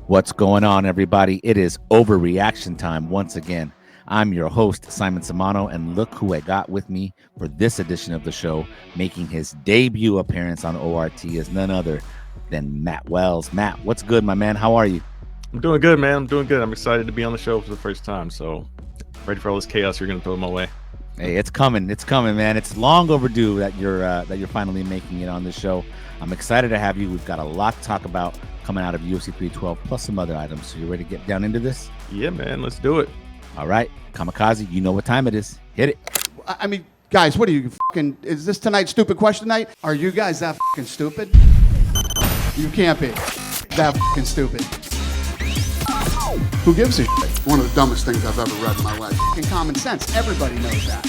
What's going on, everybody? It is overreaction time once again. I'm your host, Simon Samano, and look who I got with me for this edition of the show, making his debut appearance on ORT is none other than Matt Wells. Matt, what's good, my man? How are you? I'm doing good, man. I'm doing good. I'm excited to be on the show for the first time, so ready for all this chaos you're going to throw my way. Hey, it's coming, man. It's long overdue that you're finally making it on the show. I'm excited to have you. We've got a lot to talk about coming out of UFC 312, plus some other items. So you ready to get down into this? Yeah, man. Let's do it. All right, Kamikaze, you know what time it is. Hit it. I mean, guys, what are you fucking? Is this tonight's stupid question night? Are you guys that fucking stupid? You can't be that fucking stupid. Who gives a shit? One of the dumbest things I've ever read in my life. Fucking common sense. Everybody knows that.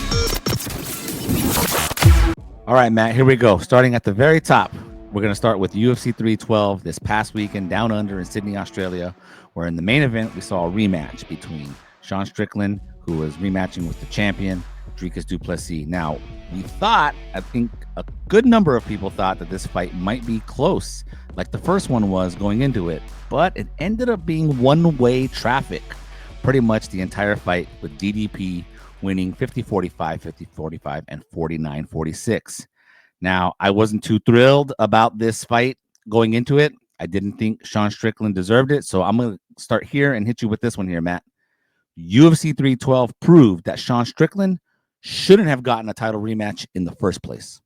All right, Matt, here we go. Starting at the very top, we're going to start with UFC 312 this past weekend down under in Sydney, Australia, where in the main event, we saw a rematch between Sean Strickland, who was rematching with the champion, Dricus Du Plessis. Now, I think a good number of people thought that this fight might be close, like the first one was going into it, but it ended up being one-way traffic pretty much the entire fight, with DDP winning 50-45, 50-45, and 49-46. Now, I wasn't too thrilled about this fight going into it. I didn't think Sean Strickland deserved it, so I'm going to start here and hit you with this one here, Matt. UFC 312 proved that Sean Strickland shouldn't have gotten a title rematch in the first place.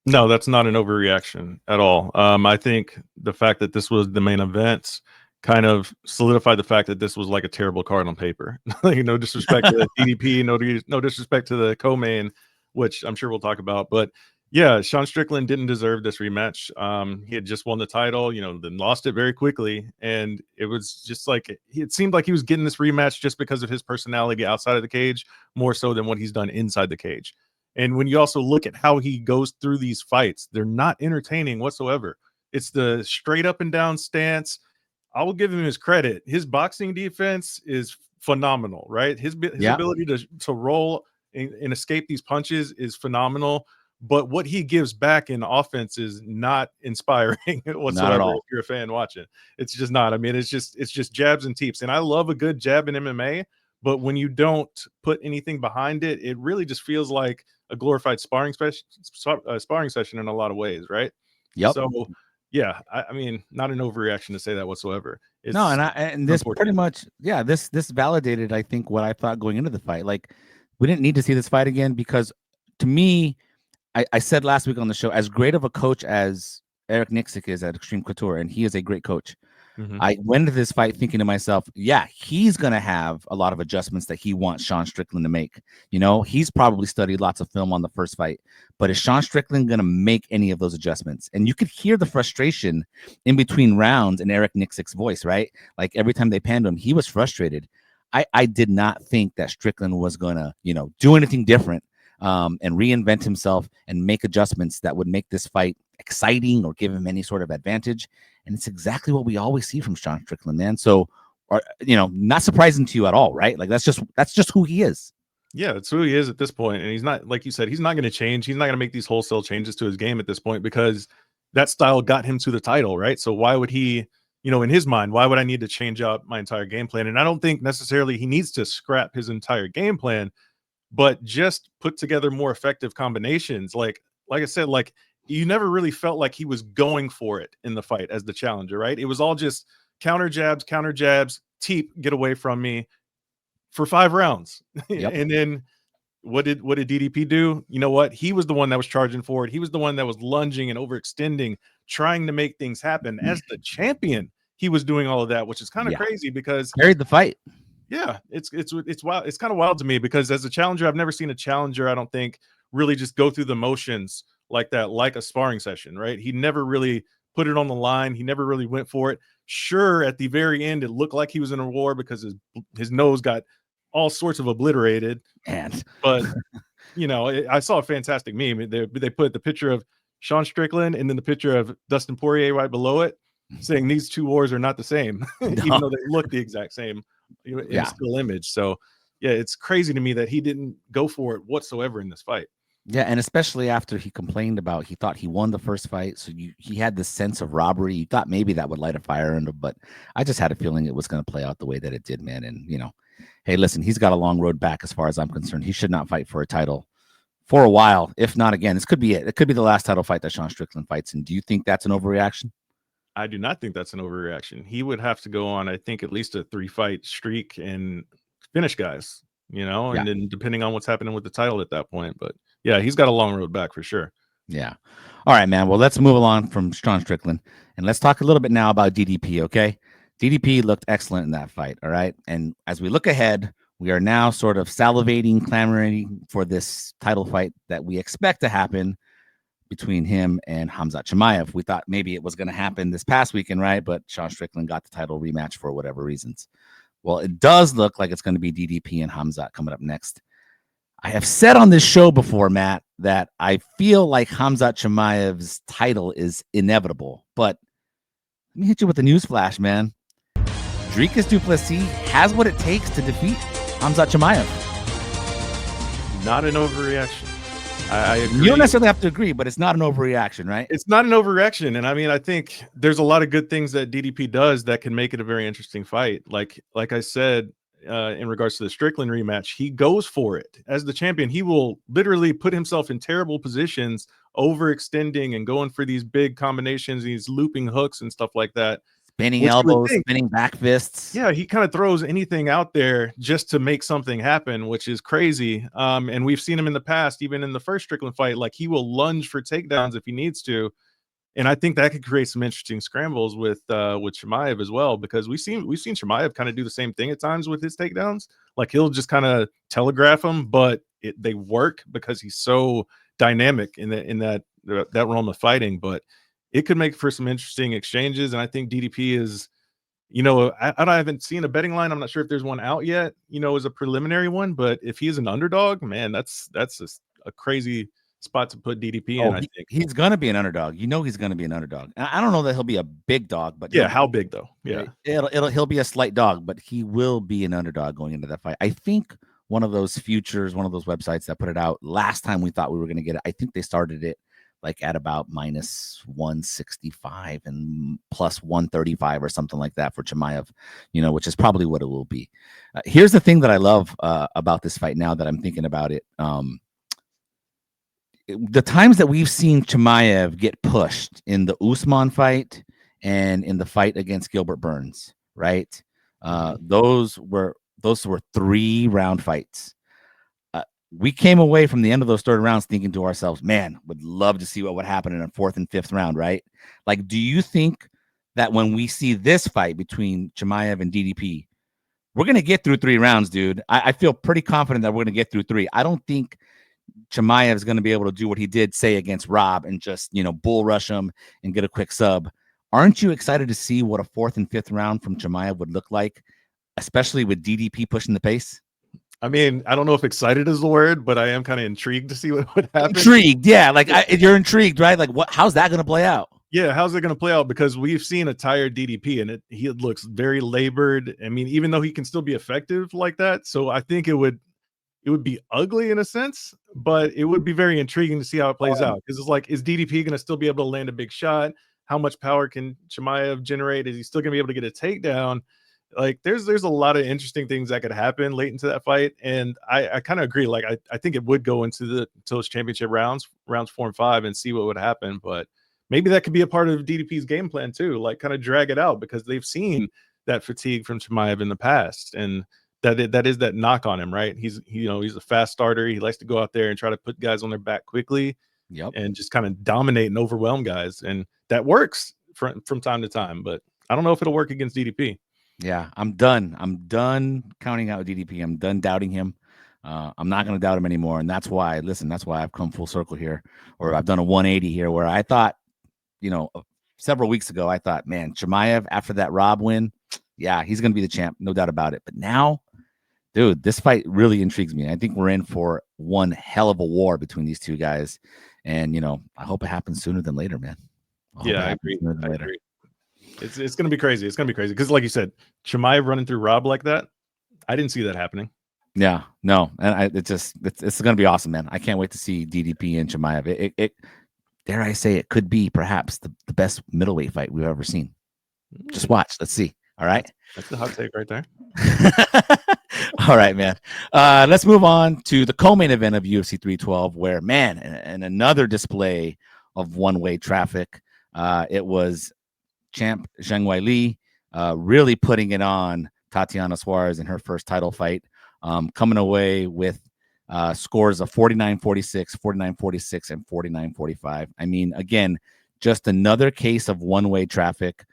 No, that's not an overreaction at all. I think the fact that this was the main event kind of solidified the fact that this was like a terrible card on paper. No disrespect to the DDP, no disrespect to the co-main, which I'm sure we'll talk about. But yeah, Sean Strickland didn't deserve this rematch. He had just won the title, then lost it very quickly. And it was just like, it seemed like he was getting this rematch just because of his personality outside of the cage, more so than what he's done inside the cage. And when you also look at how he goes through these fights, they're not entertaining whatsoever. It's the straight up and down stance. I will give him his credit. His boxing defense is phenomenal, right? His ability to roll and escape these punches is phenomenal. But what he gives back in offense is not inspiring whatsoever. Not at all. If you're a fan watching, it's just not. I mean, it's just jabs and teeps. And I love a good jab in MMA, but when you don't put anything behind it, it really just feels like a glorified sparring session in a lot of ways, right? Yep. So yeah, I mean, not an overreaction to say that whatsoever. It's no, and this pretty much, this validated, I think, what I thought going into the fight. Like, we didn't need to see this fight again because, to me, I said last week on the show, as great of a coach as Eric Nixick is at Extreme Couture, and he is a great coach, I went into this fight thinking to myself, yeah, he's going to have a lot of adjustments that he wants Sean Strickland to make. He's probably studied lots of film on the first fight, but is Sean Strickland going to make any of those adjustments? And you could hear the frustration in between rounds in Eric Nixick's voice, right? Like every time they panned him, he was frustrated. I did not think that Strickland was going to, do anything different and reinvent himself and make adjustments that would make this fight exciting or give him any sort of advantage. And it's exactly what we always see from Sean Strickland, man. So, not surprising to you at all, right? Like that's just who he is. Yeah, it's who he is at this point. And he's not, like you said, he's not going to change. He's not going to make these wholesale changes to his game at this point because that style got him to the title, right? So why would he, in his mind, why would I need to change out my entire game plan? And I don't think necessarily he needs to scrap his entire game plan, but just put together more effective combinations. Like I said, like you never really felt like he was going for it in the fight as the challenger, right? It was all just counter jabs, teep, get away from me for 5 rounds. Yep. And then what did DDP do? You know what? He was the one that was charging forward. He was the one that was lunging and overextending, trying to make things happen. As the champion, he was doing all of that, which is kind of crazy because carried the fight. Yeah, it's wild. It's kind of wild to me because as a challenger, I've never seen a challenger, I don't think, really just go through the motions like that, like a sparring session, right? He never really put it on the line. He never really went for it. Sure, at the very end, it looked like he was in a war because his nose got all sorts of obliterated. But I saw a fantastic meme. They put the picture of Sean Strickland and then the picture of Dustin Poirier right below it, saying these two wars are not the same, even though they look the exact same in still image. So yeah, it's crazy to me that he didn't go for it whatsoever in this fight. Yeah, and especially after he complained about he thought he won the first fight, so he had this sense of robbery. You thought maybe that would light a fire under, but I just had a feeling it was going to play out the way that it did, man. And hey, listen, he's got a long road back as far as I'm concerned. He should not fight for a title for a while, if not again. This could be it. It could be the last title fight that Sean Strickland fights. And do you think that's an overreaction? I do not think that's an overreaction. He would have to go on, I think, at least a 3-fight streak and finish guys, and then depending on what's happening with the title at that point. But yeah, he's got a long road back for sure. Yeah. All right, man. Well, let's move along from Sean Strickland and let's talk a little bit now about DDP, okay? DDP looked excellent in that fight, all right? And as we look ahead, we are now sort of salivating, clamoring for this title fight that we expect to happen between him and Khamzat Chimaev. We thought maybe it was going to happen this past weekend, right? But Sean Strickland got the title rematch for whatever reasons. Well, it does look like it's going to be DDP and Khamzat coming up next. I have said on this show before, Matt, that I feel like Khamzat Chimaev's title is inevitable. But let me hit you with the newsflash, man. Dricus Du Plessis has what it takes to defeat Khamzat Chimaev. Not an overreaction. I agree. You don't necessarily have to agree, but it's not an overreaction, right? It's not an overreaction. And I mean, I think there's a lot of good things that DDP does that can make it a very interesting fight. Like I said, in regards to the Strickland rematch, he goes for it. As the champion, he will literally put himself in terrible positions, overextending and going for these big combinations, these looping hooks and stuff like that. Spinning elbows, spinning back fists. Yeah, he kind of throws anything out there just to make something happen, which is crazy. And we've seen him in the past, even in the first Strickland fight, like he will lunge for takedowns if he needs to. And I think that could create some interesting scrambles with Chimaev as well, because we've seen Chimaev kind of do the same thing at times with his takedowns. Like he'll just kind of telegraph them, but they work because he's so dynamic in that realm of fighting. But it could make for some interesting exchanges. And I think DDP is, I haven't seen a betting line. I'm not sure if there's one out yet, as a preliminary one. But if he's an underdog, man, that's just a crazy spot to put DDP in. I think he's gonna be an underdog. He's gonna be an underdog. I don't know that he'll be a big dog, but yeah, how big though? Yeah, he'll be a slight dog, but he will be an underdog going into that fight. I think one of those futures, one of those websites that put it out last time we thought we were gonna get it, I think they started it like at about minus 165 and plus 135 or something like that for Chimaev, which is probably what it will be. Here's the thing that I love about this fight now that I'm thinking about it. The times that we've seen Chimaev get pushed in the Usman fight and in the fight against Gilbert Burns, right? Those were 3-round fights. We came away from the end of those third rounds thinking to ourselves, man, would love to see what would happen in a 4th and 5th round, right? Like, do you think that when we see this fight between Chimaev and DDP, we're going to get through 3 rounds, dude? I feel pretty confident that we're going to get through 3. I don't think Chimaev is going to be able to do what he did, say, against Rob and just, bull rush him and get a quick sub. Aren't you excited to see what a 4th and 5th round from Chimaev would look like, especially with DDP pushing the pace? I mean, I don't know if excited is the word, but I am kind of intrigued to see what would happen. Intrigued, yeah. Like you're intrigued, right? Like, how's that going to play out? Yeah, how's it going to play out? Because we've seen a tired DDP, and he looks very labored. I mean, even though he can still be effective like that, so I think it would be ugly in a sense, but it would be very intriguing to see how it plays out. Because it's like, is DDP going to still be able to land a big shot? How much power can Chimaev generate? Is he still going to be able to get a takedown? Like, there's a lot of interesting things that could happen late into that fight, and I kind of agree. Like, I think it would go into those championship rounds 4 and 5, and see what would happen. But maybe that could be a part of DDP's game plan too, like kind of drag it out, because they've seen that fatigue from Chimaev in the past, and that is that knock on him, right? He's a fast starter. He likes to go out there and try to put guys on their back quickly, and just kind of dominate and overwhelm guys, and that works from time to time. But I don't know if it'll work against DDP. Yeah, I'm done counting out DDP. I'm done doubting him. I'm not going to doubt him anymore. And that's why I've come full circle here, or I've done a 180 here, where I thought, several weeks ago, I thought, man, Chimaev, after that Rob win, yeah, he's going to be the champ. No doubt about it. But now, dude, this fight really intrigues me. I think we're in for one hell of a war between these two guys. And, I hope it happens sooner than later, man. I agree. It's going to be crazy. It's going to be crazy. Because like you said, Chimaev running through Rob like that, I didn't see that happening. Yeah, no, and it's going to be awesome, man. I can't wait to see DDP and Chimaev. It dare I say it could be perhaps the best middleweight fight we've ever seen. Just watch. Let's see. All right. That's the hot take right there. All right, man. Let's move on to the co-main event of UFC 312, where, man, and another display of one-way traffic. It was champ Zhang Weili really putting it on Tatiana Suarez in her first title fight, coming away with scores of 49-46, 49-46, and 49-45. I mean, again, just another case of one-way traffic.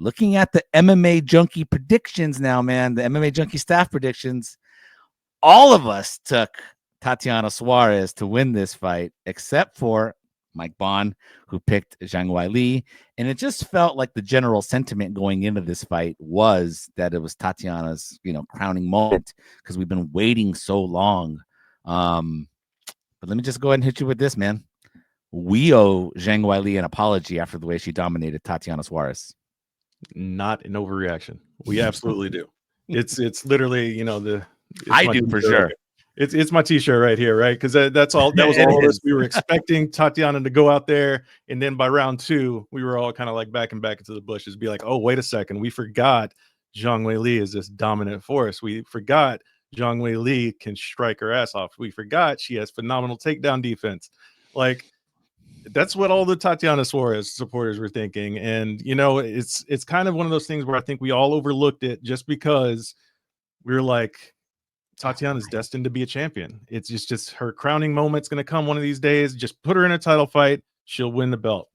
Looking at the MMA Junkie predictions now, man, the MMA Junkie staff predictions, all of us took Tatiana Suarez to win this fight, except for Mike Bond, who picked Zhang Weili. And it just felt like the general sentiment going into this fight was that it was Tatiana's, crowning moment, because we've been waiting so long. But let me just go ahead and hit you with this, man. We owe Zhang Weili an apology after the way she dominated Tatiana Suarez. Not an overreaction. We absolutely do. It's literally, I do for sure. It's my t-shirt right here, right? Because that's all. That was all of us. We were expecting Tatiana to go out there, and then by round 2, we were all kind of like backing back into the bushes, be like, "Oh, wait a second, we forgot Zhang Weili is this dominant force. We forgot Zhang Weili can strike her ass off. We forgot she has phenomenal takedown defense." Like, that's what all the Tatiana Suarez supporters were thinking. And, it's kind of one of those things where I think we all overlooked it just because we were like, Tatiana's destined to be a champion. It's just her crowning moment's going to come one of these days. Just put her in a title fight. She'll win the belt.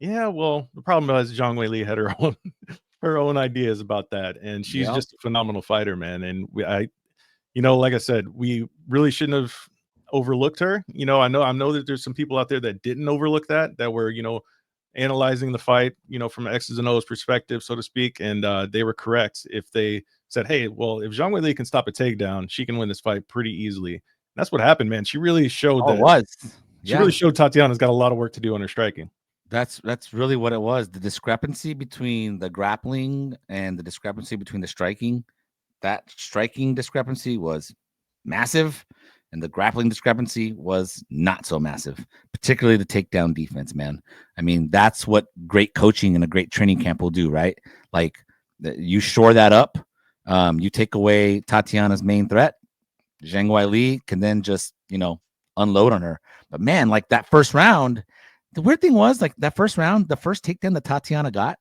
Yeah, well, the problem was Zhang Weili had her own ideas about that. And she's just a phenomenal fighter, man. And like I said, we really shouldn't have overlooked her. I know that there's some people out there that didn't overlook that were, analyzing the fight, from X's and O's perspective, so to speak. And they were correct if they said, hey, well, if Zhang Weili can stop a takedown, she can win this fight pretty easily. And that's what happened, man. She really showed She really showed Tatiana's got a lot of work to do on her striking. That's really what it was. The discrepancy between the grappling and the discrepancy between the striking, that striking discrepancy was massive, and the grappling discrepancy was not so massive, particularly the takedown defense, man. I mean, that's what great coaching and a great training camp will do, right? Like, you shore that up. You take away Tatiana's main threat. Zhang Weili can then just, unload on her. But, man, like that first round, the weird thing was, like, that first round, the first takedown that Tatiana got,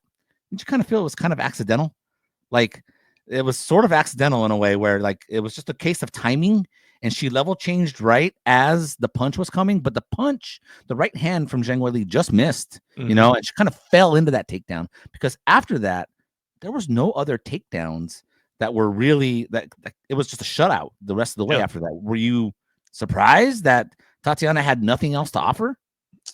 did you kind of feel it was kind of accidental? Like, it was sort of accidental in a way where, like, it was just a case of timing, and she level changed right as the punch was coming. But the right hand from Zhang Weili just missed, and she kind of fell into that takedown, because after that, there was no other takedowns that were really that it was just a shutout the rest of the way after that. Were you surprised that Tatiana had nothing else to offer?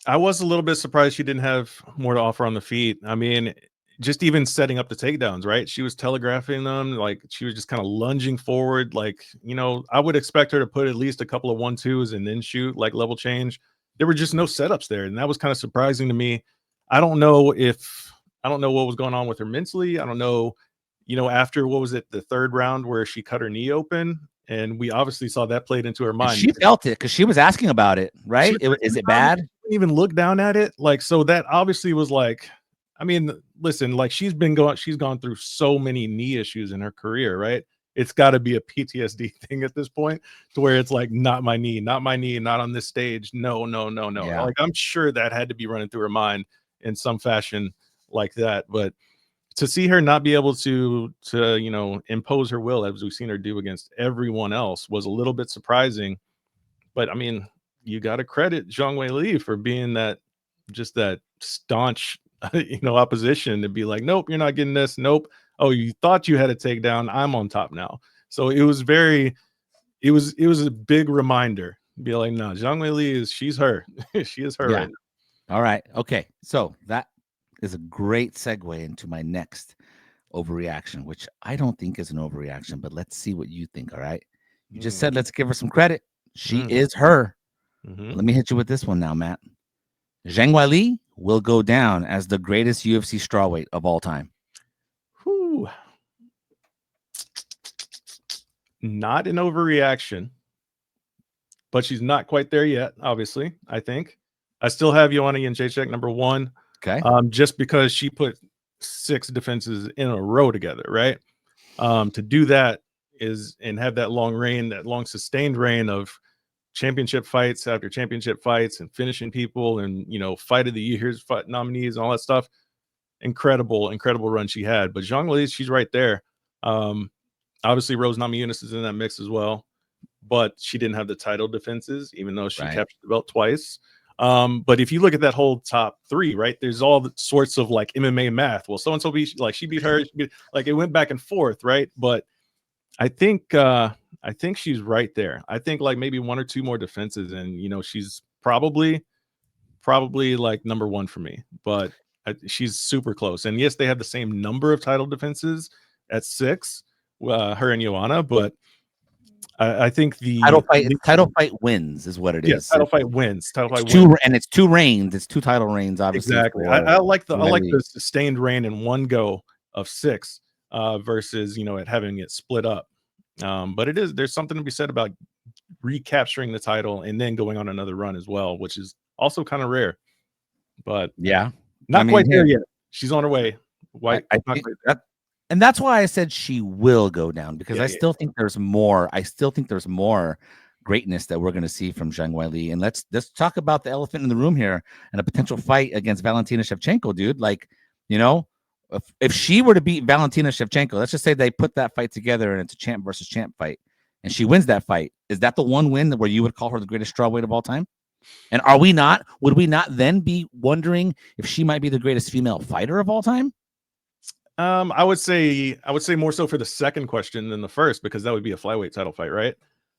I was a little bit surprised she didn't have more to offer on the feet. I mean, just even setting up the takedowns, right? She was telegraphing them, like she was just kind of lunging forward. Like, I would expect her to put at least a couple of 1-2s and then shoot, like level change. There were just no setups there. And that was kind of surprising to me. I don't know what was going on with her mentally. I don't know, after, what was it, the third round where she cut her knee open, and we obviously saw that played into her mind. And she felt it because she was asking about it, right? Is it bad? Didn't even look down at it. Like, so that obviously was like, I mean, listen, like she's gone through so many knee issues in her career, right? It's got to be a PTSD thing at this point, to where it's like, not my knee, not on this stage. No. Yeah. Like, I'm sure that had to be running through her mind in some fashion like that. But to see her not be able to impose her will, as we've seen her do against everyone else, was a little bit surprising. But I mean, you got to credit Zhang Weili for being that staunch, opposition, to be like, nope, you're not getting this. Nope. Oh, you thought you had a takedown. I'm on top now. So it was a big reminder. Be like, no, Zhang Weili she's her. She is her. Yeah. Right now. All right. Okay. So that is a great segue into my next overreaction, which I don't think is an overreaction, but let's see what you think. All right. You just said, let's give her some credit. She is her. Let me hit you with this one now, Matt. Zhang Weili will go down as the greatest UFC strawweight of all time. Whew. not an overreaction, but she's not quite there yet. Obviously, I think I still have Joanna Jędrzejczyk number 1. Okay. Just because she put 6 defenses in a row together, right? To do that and have that long reign, that long sustained reign of championship fights after championship fights and finishing people and, fight of the year's fight nominees and all that stuff. Incredible run she had. But Zhang Weili, she's right there. Obviously Rose Namajunas is in that mix as well, but she didn't have the title defenses, even though she captured the belt twice. But if you look at that whole top 3, right, there's all sorts of like MMA math. Well, so-and-so she beat her, like it went back and forth, right? But I think she's right there. I think like maybe 1 or 2 more defenses, and she's probably like number 1 for me. But she's super close. And yes, they have the same number of title defenses at 6, her and Joanna, but I think the title fight wins is what it is. Title fight wins. And it's 2 reigns. It's 2 title reigns, obviously. Exactly. I like the sustained reign in one go of 6 versus it having it split up. But there's something to be said about recapturing the title and then going on another run as well, which is also kind of rare. But not quite there yet. She's on her way. And that's why I said she will go down, because I still think there's more. I still think there's more greatness that we're going to see from Zhang Weili. And let's talk about the elephant in the room here and a potential fight against Valentina Shevchenko, dude. Like, if she were to beat Valentina Shevchenko, let's just say they put that fight together and it's a champ versus champ fight, and she wins that fight. Is that the one win where you would call her the greatest strawweight of all time? And would we not then be wondering if she might be the greatest female fighter of all time? I would say more so for the second question than the first, because that would be a flyweight title fight, right?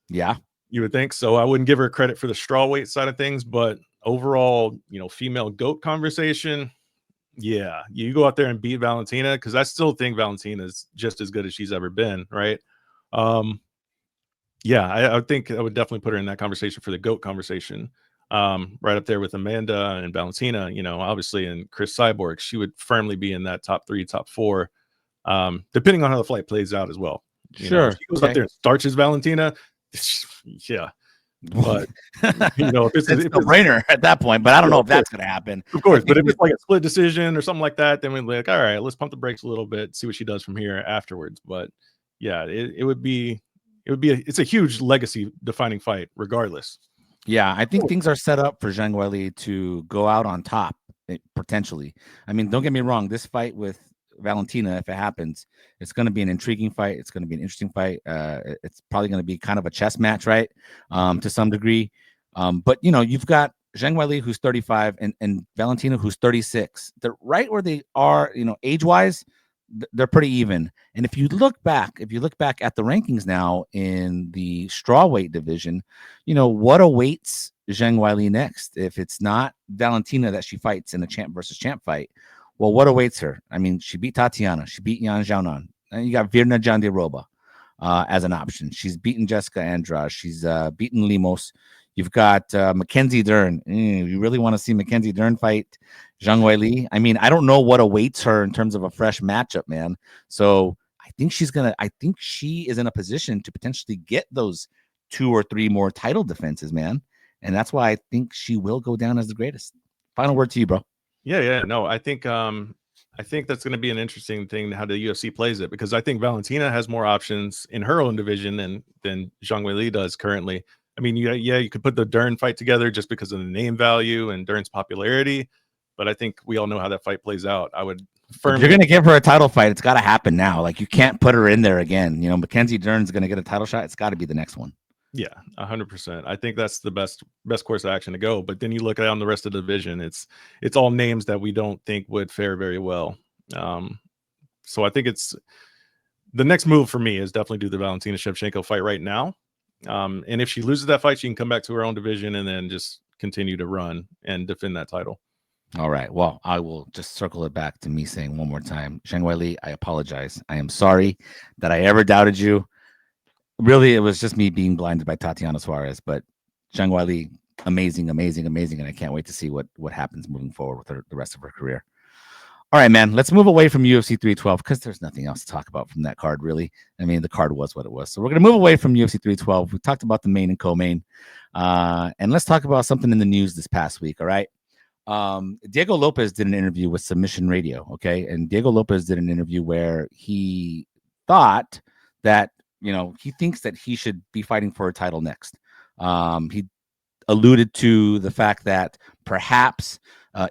Yeah, you would think so. I wouldn't give her credit for the strawweight side of things, but overall, female GOAT conversation. Yeah, you go out there and beat Valentina, because I still think Valentina is just as good as she's ever been, right? I think I would definitely put her in that conversation for the GOAT conversation. Right up there with Amanda and Valentina, obviously, and Chris Cyborg. She would firmly be in that top 3, top 4, depending on how the fight plays out as well. Sure. If she goes up there and starches Valentina, yeah. But if it's a brainer at that point, but I don't know if that's going to happen. Of course, but if it's like a split decision or something like that, then we're like, all right, let's pump the brakes a little bit, see what she does from here afterwards. But yeah, it's a huge legacy defining fight regardless. Yeah, I think things are set up for Zhang Weili to go out on top, potentially. I mean, don't get me wrong. This fight with Valentina, if it happens, it's going to be an intriguing fight. It's going to be an interesting fight. It's probably going to be kind of a chess match, right? To some degree. But, you've got Zhang Weili, who's 35, and Valentina, who's 36. They're right where they are, age-wise. They're pretty even. And if you look back at the rankings now in the strawweight division, what awaits Zhang Weili next? If it's not Valentina that she fights in a champ versus champ fight, well, what awaits her? I mean, she beat Tatiana, she beat Yan Xiaonan, and you got Virna Jandiroba as an option. She's beaten Jessica Andrade. She's beaten Lemos. You've got Mackenzie Dern. You really want to see Mackenzie Dern fight Zhang Weili? I mean, I don't know what awaits her in terms of a fresh matchup, man. So I think she is in a position to potentially get those 2 or 3 more title defenses, man. And that's why I think she will go down as the greatest. Final word to you, bro. Yeah. No, I think that's going to be an interesting thing, how the UFC plays it, because I think Valentina has more options in her own division than Zhang Weili does currently. I mean, you could put the Dern fight together just because of the name value and Dern's popularity, but I think we all know how that fight plays out. I would firmly. If you're going to give her a title fight, it's got to happen now. Like, you can't put her in there again. Mackenzie Dern's going to get a title shot. It's got to be the next one. Yeah, 100%. I think that's the best course of action to go. But then you look on the rest of the division, it's all names that we don't think would fare very well. So I think it's the next move for me is definitely do the Valentina Shevchenko fight right now. And if she loses that fight, she can come back to her own division and then just continue to run and defend that title. All right. Well, I will just circle it back to me saying one more time, Zhang Weili, I apologize. I am sorry that I ever doubted you. Really, it was just me being blinded by Tatiana Suarez. But Zhang Weili, amazing. And I can't wait to see what happens moving forward with the rest of her career. All right, man. Let's move away from UFC 312 because there's nothing else to talk about from that card, really. I mean, the card was what it was. So we're going to move away from UFC 312. We talked about the main and co-main. And let's talk about something in the news this past week, all right? Diego Lopes did an interview with Submission Radio, okay? And Diego Lopes did an interview where he thought that, he thinks that he should be fighting for a title next. He alluded to the fact that perhaps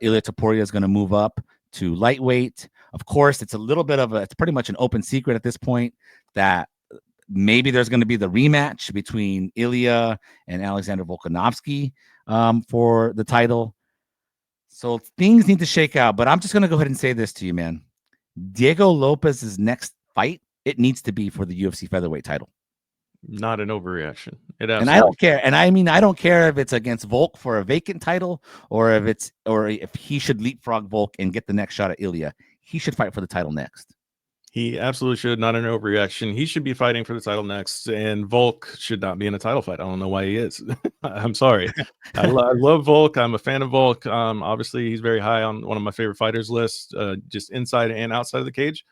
Ilia Topuria is going to move up to lightweight. Of course, it's pretty much an open secret at this point that maybe there's going to be the rematch between Ilia and Alexander Volkanovski for the title. So things need to shake out, but I'm just going to go ahead and say this to you, man. Diego Lopes's next fight, it needs to be for the UFC featherweight title. Not an overreaction. And I don't care. And I mean, I don't care if it's against Volk for a vacant title or if he should leapfrog Volk and get the next shot at Ilia. He should fight for the title next. He absolutely should. Not an overreaction. He should be fighting for the title next, and Volk should not be in a title fight. I don't know why he is. I'm sorry. I love Volk. I'm a fan of Volk. Obviously, he's very high on one of my favorite fighters list, just inside and outside of the cage.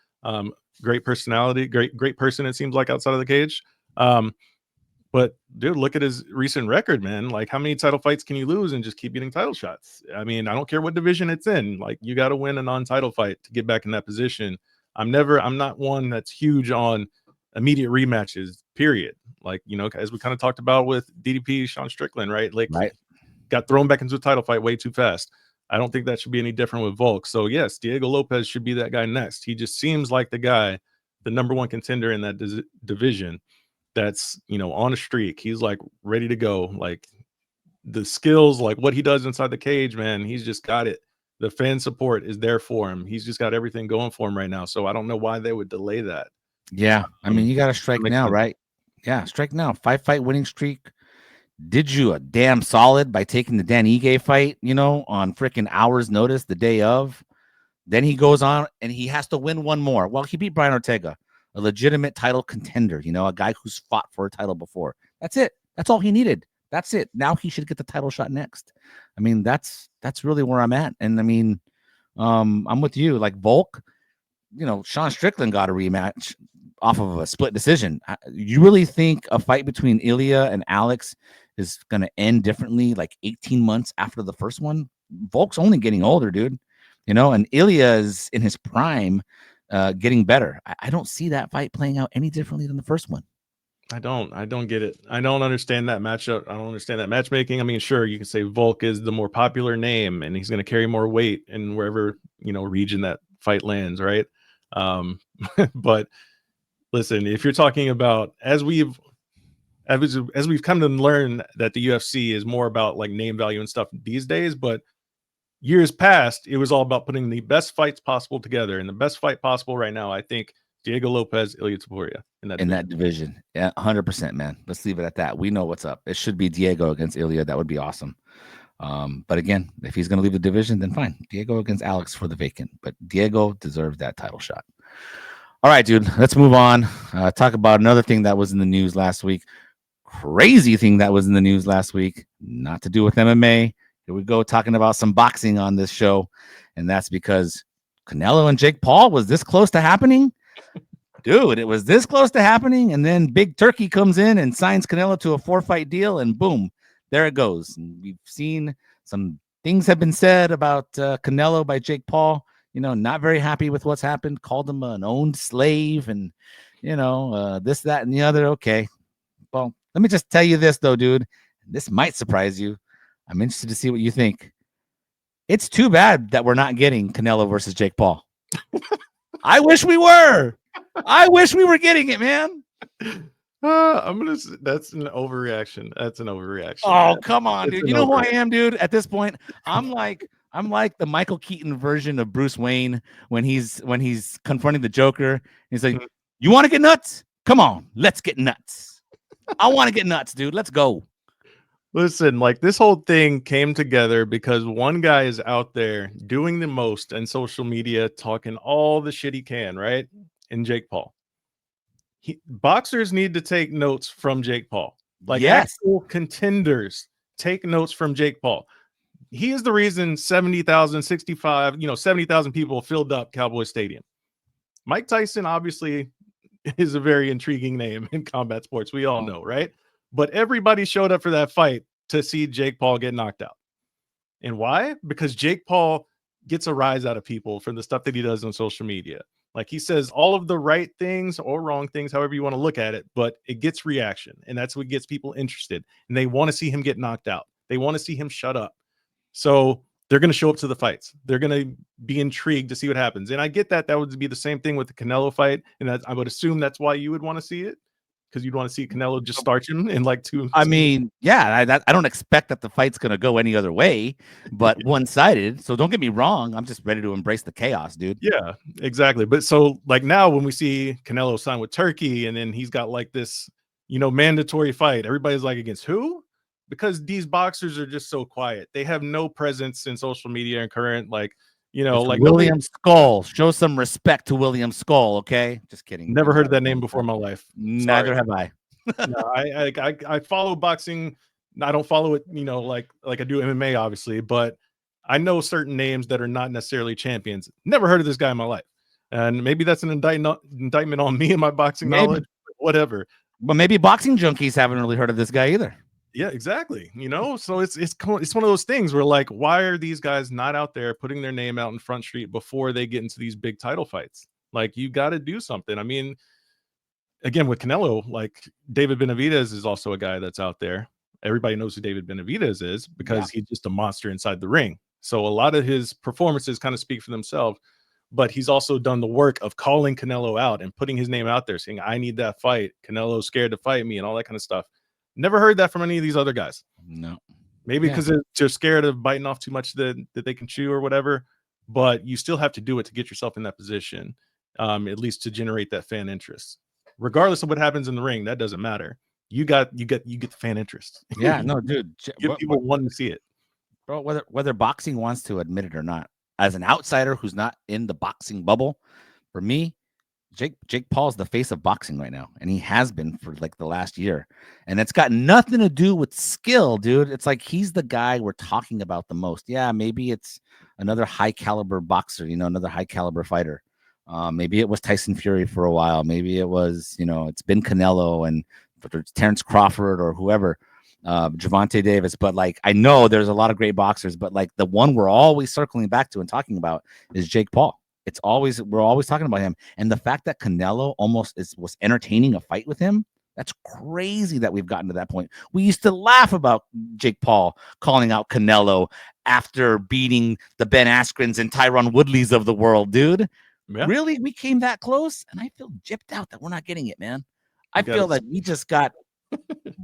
Great personality, great person, it seems like, outside of the cage. But dude, look at his recent record, man. Like, how many title fights can you lose and just keep getting title shots? I mean, I don't care what division it's in. Like, you got to win a non-title fight to get back in that position. I'm not one that's huge on immediate rematches, period. Like, as we kind of talked about with DDP, Sean Strickland, right? Like, got thrown back into a title fight way too fast. I don't think that should be any different with Volk. So yes, Diego Lopes should be that guy next. He just seems like the guy, the number one contender in that division that's, on a streak. He's like ready to go. Like, the skills, like what he does inside the cage, man, he's just got it. The fan support is there for him. He's just got everything going for him right now. So I don't know why they would delay that. Yeah. I mean, you got to strike now, sense. Right? Yeah. Strike now. 5-fight winning streak. Did you a damn solid by taking the Dan Ige fight, on freaking hours notice the day of. Then he goes on and he has to win one more. Well, he beat Brian Ortega, a legitimate title contender, a guy who's fought for a title before. That's it. That's all he needed. That's it. Now he should get the title shot next. I mean, that's really where I'm at. And I mean, I'm with you. Like Volk, Sean Strickland got a rematch off of a split decision. You really think a fight between Ilia and Alex is going to end differently like 18 months after the first one? Volk's only getting older, dude. And Ilia is in his prime, getting better. I don't see that fight playing out any differently than the first one. I don't get it. I don't understand that matchup. I don't understand that matchmaking. I mean, sure, you can say Volk is the more popular name and he's going to carry more weight in wherever, region that fight lands, right? But listen, if you're talking about, as we've come to learn that the UFC is more about like name value and stuff these days, but years past, it was all about putting the best fights possible together. And the best fight possible right now, I think, Diego Lopes, Ilia Topuria in that division. Yeah, 100%, man. Let's leave it at that. We know what's up. It should be Diego against Ilia. That would be awesome. But again, if he's going to leave the division, then fine. Diego against Alex for the vacant. But Diego deserves that title shot. All right, dude. Let's move on. Talk about another thing that was in the news last week. Crazy thing that was in the news last week. Not to do with MMA. Here we go, talking about some boxing on this show. And that's because Canelo and Jake Paul was this close to happening. Dude, it was this close to happening, and then Big Turkey comes in and signs Canelo to a 4-fight deal, and boom, there it goes. And we've seen some things have been said about Canelo by Jake Paul. Not very happy with what's happened. Called him an owned slave, and this, that, and the other. Okay, well, let me just tell you this though, dude. This might surprise you. I'm interested to see what you think. It's too bad that we're not getting Canelo versus Jake Paul. I wish we were. I wish we were getting it, man. That's an overreaction. That's an overreaction. Oh, come on, dude. You know who I am, dude? At this point, I'm like the Michael Keaton version of Bruce Wayne when he's confronting the Joker. He's like, "You want to get nuts? Come on, let's get nuts. I want to get nuts, dude. Let's go." Listen, like, this whole thing came together because one guy is out there doing the most in social media, talking all the shit he can, right? And Jake Paul. Boxers need to take notes from Jake Paul. Like, yes. Actual contenders take notes from Jake Paul. he is the reason 70,000, 65, 70,000 people filled up Cowboy Stadium. Mike Tyson obviously is a very intriguing name in combat sports. We all know, right? But everybody showed up for that fight to see Jake Paul get knocked out. And why? Because Jake Paul gets a rise out of people for the stuff that he does on social media. Like, he says all of the right things or wrong things, however you want to look at it, but it gets reaction. And that's what gets people interested. And they want to see him get knocked out. They want to see him shut up. So they're going to show up to the fights. They're going to be intrigued to see what happens. And I get that would be the same thing with the Canelo fight. And I would assume that's why you would want to see it, because you'd want to see Canelo just starch him in like 2. I mean, yeah, I don't expect that the fight's going to go any other way, but one-sided. So don't get me wrong. I'm just ready to embrace the chaos, dude. Yeah, exactly. But so like now when we see Canelo sign with Turkey and then he's got like this, mandatory fight, everybody's like, against who? Because these boxers are just so quiet. They have no presence in social media and current, like William Skull. Show some respect to William Skull, okay? Just kidding. Never heard of that name before in my life. Neither have I. No, I follow boxing. I don't follow it, like I do MMA, obviously, but I know certain names that are not necessarily champions. Never heard of this guy in my life. And maybe that's an indictment on me and my boxing knowledge, whatever. But maybe boxing junkies haven't really heard of this guy either. Yeah, exactly. So it's one of those things where, like, why are these guys not out there putting their name out in Front Street before they get into these big title fights? Like, you got to do something. I mean, again, with Canelo, like, David Benavidez is also a guy that's out there. Everybody knows who David Benavidez is because he's just a monster inside the ring. So a lot of his performances kind of speak for themselves, but he's also done the work of calling Canelo out and putting his name out there, saying, I need that fight. Canelo's scared to fight me and all that kind of stuff. Never heard that from any of these other guys. No. Maybe because they're just scared of biting off too much that they can chew or whatever. But you still have to do it to get yourself in that position, at least to generate that fan interest. Regardless of what happens in the ring, that doesn't matter. You get the fan interest. Yeah, no, dude. People want to see it, bro. Whether boxing wants to admit it or not, as an outsider who's not in the boxing bubble, for me, Jake Paul's the face of boxing right now, and he has been for like the last year. And it's got nothing to do with skill, dude. It's like he's the guy we're talking about the most. Yeah, maybe it's another high caliber boxer, another high caliber fighter. Maybe it was Tyson Fury for a while. Maybe it was, it's been Canelo and Terrence Crawford or whoever, Gervonta Davis. But like, I know there's a lot of great boxers, but like the one we're always circling back to and talking about is Jake Paul. We're always talking about him. And the fact that Canelo was entertaining a fight with him, that's crazy that we've gotten to that point. We used to laugh about Jake Paul calling out Canelo after beating the Ben Askrens and Tyron Woodleys of the world, dude. Yeah. Really? We came that close? And I feel gypped out that we're not getting it, man. I feel like we just got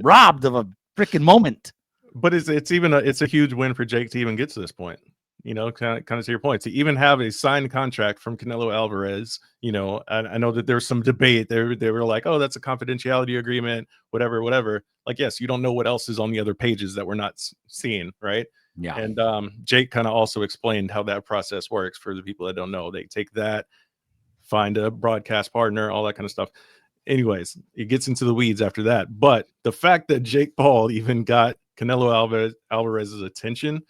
robbed of a freaking moment. But it's a huge win for Jake to even get to this point. Kind of to your point, to even have a signed contract from Canelo Alvarez, I know that there's some debate. They were like, oh, that's a confidentiality agreement, whatever. Like, yes, you don't know what else is on the other pages that we're not seeing, right? Yeah. And Jake kind of also explained how that process works for the people that don't know. They take that, find a broadcast partner, all that kind of stuff. Anyways, it gets into the weeds after that. But the fact that Jake Paul even got Canelo Alvarez's attention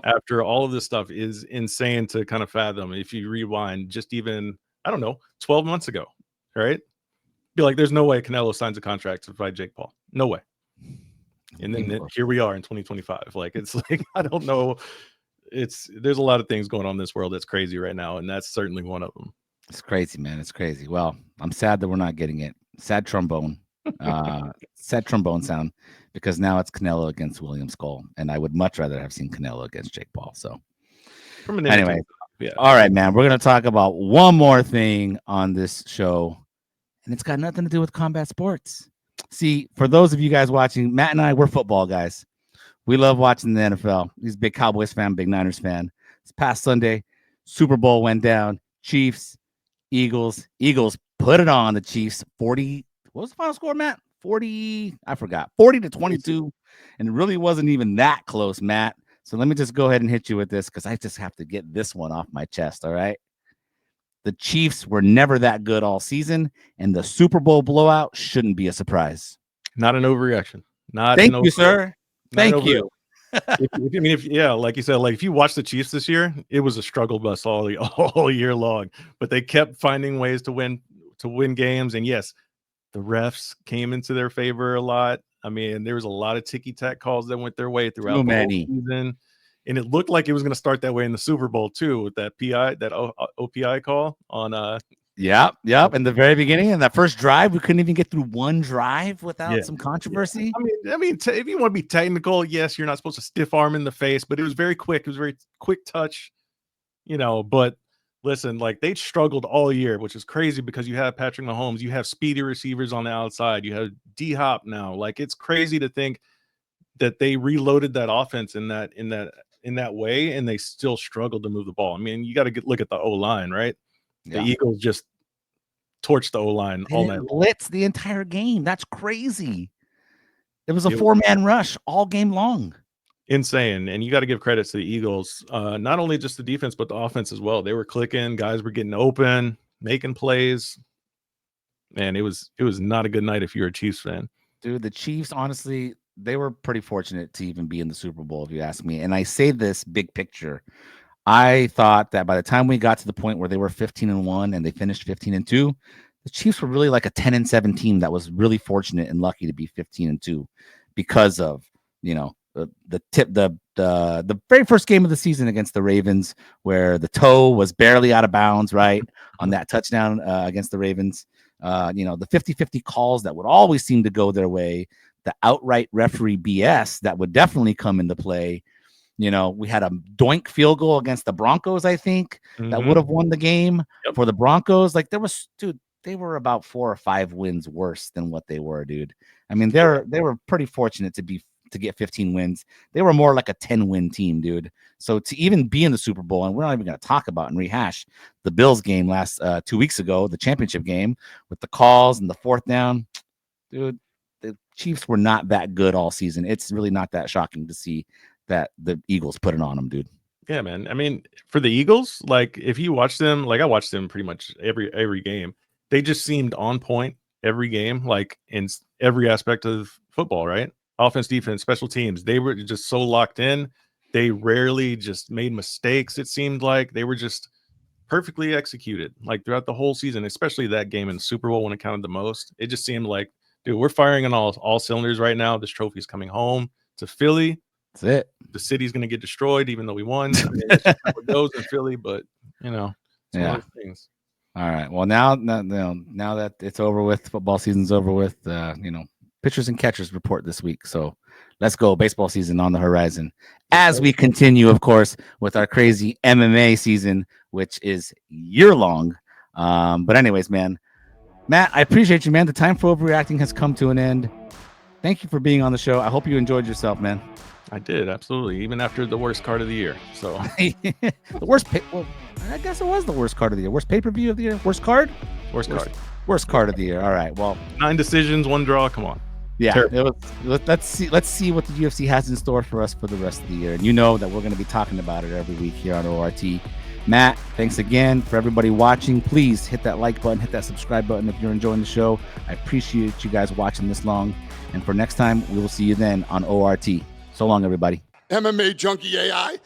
after all of this stuff is insane to kind of fathom. If you rewind just even, 12 months ago, right? Be like, there's no way Canelo signs a contract to fight Jake Paul. No way. And then here we are in 2025. Like, it's like, I don't know. There's a lot of things going on in this world that's crazy right now. And that's certainly one of them. It's crazy, man. It's crazy. Well, I'm sad that we're not getting it. Sad trombone. Sad trombone sound, because now it's Canelo against William Skull, and I would much rather have seen Canelo against Jake Paul. So anyway, all right, man, we're going to talk about one more thing on this show, and it's got nothing to do with combat sports. See, for those of you guys watching, Matt and I, we're football guys. We love watching the NFL. He's a big Cowboys fan, big Niners fan. This past Sunday, Super Bowl went down. Chiefs, Eagles put it on the Chiefs. 40. What was the final score, Matt? 40. I forgot. 40-22. And it really wasn't even that close, Matt. So let me just go ahead and hit you with this, because I just have to get this one off my chest. All right. The Chiefs were never that good all season, and the Super Bowl blowout shouldn't be a surprise. Not an overreaction. Thank you, sir. Thank you. Like you said, like if you watch the Chiefs this year, it was a struggle bus all year long, but they kept finding ways to win games. And yes, the refs came into their favor a lot. I mean, there was a lot of ticky-tack calls that went their way throughout Too the whole many. season. And it looked like it was going to start that way in the Super Bowl too, with that OPI call on Yep. In the very beginning, in that first drive, we couldn't even get through one drive without some controversy. I mean, if you want to be technical, yes, you're not supposed to stiff arm in the face, but it was very quick. It was very quick touch, But listen, like they struggled all year, which is crazy because you have Patrick Mahomes, you have speedy receivers on the outside, you have D-Hop now. Like it's crazy to think that they reloaded that offense in that way, and they still struggled to move the ball. I mean, you got to look at the O-line, right? The Eagles just torched the O-line all night. Blitz the entire game. That's crazy. It was a 4-man rush all game long. Insane. And you got to give credit to the Eagles, not only just the defense, but the offense as well. They were clicking, guys were getting open, making plays. Man, it was not a good night if you're a Chiefs fan. Dude, the Chiefs, honestly, they were pretty fortunate to even be in the Super Bowl, if you ask me. And I say this big picture. I thought that by the time we got to the point where they were 15-1 and they finished 15-2, the Chiefs were really like a 10-7 team that was really fortunate and lucky to be 15-2 because of, the very first game of the season against the Ravens, where the toe was barely out of bounds, right, on that touchdown against the Ravens. The 50-50 calls that would always seem to go their way, the outright referee BS that would definitely come into play. We had a doink field goal against the Broncos, I think, that would have won the game for the Broncos. Like they were about 4 or 5 wins worse than what they were, dude. I mean, they were pretty fortunate to get 15 wins. They were more like a 10-win team, dude. So to even be in the Super Bowl, and we're not even going to talk about and rehash the Bills game last 2 weeks ago, the championship game with the calls and the fourth down, dude, the Chiefs were not that good all season. It's really not that shocking to see that the Eagles put it on them, dude. Yeah, man. I mean, for the Eagles, like if you watch them, like I watched them pretty much every game. They just seemed on point every game, like in every aspect of football, right? Offense, defense, special teams. They were just so locked in. They rarely just made mistakes. It seemed like they were just perfectly executed, like throughout the whole season, especially that game in the Super Bowl when it counted the most. It just seemed like, dude, we're firing on all cylinders right now. This trophy's coming home to Philly. That's it. The city's going to get destroyed, even though we won. I mean, it's just how it goes in Philly, but it's one of those things. All right. Well, now that it's over with, football season's over with. Pitchers and catchers report this week. So let's go. Baseball season on the horizon as we continue, of course, with our crazy MMA season, which is year long. But anyways, man, Matt, I appreciate you, man. The time for overreacting has come to an end. Thank you for being on the show. I hope you enjoyed yourself, man. I did, absolutely. Even after the worst card of the year. So the worst. Well, I guess it was the worst card of the year. Worst pay-per-view of the year. Worst card. Worst card of the year. All right. Well, 9 decisions, 1 draw. Come on. Yeah. Let's see what the UFC has in store for us for the rest of the year. And you know that we're going to be talking about it every week here on ORT. Matt, thanks again for everybody watching. Please hit that like button, hit that subscribe button if you're enjoying the show. I appreciate you guys watching this long. And for next time, we will see you then on ORT. So long, everybody. MMA Junkie AI.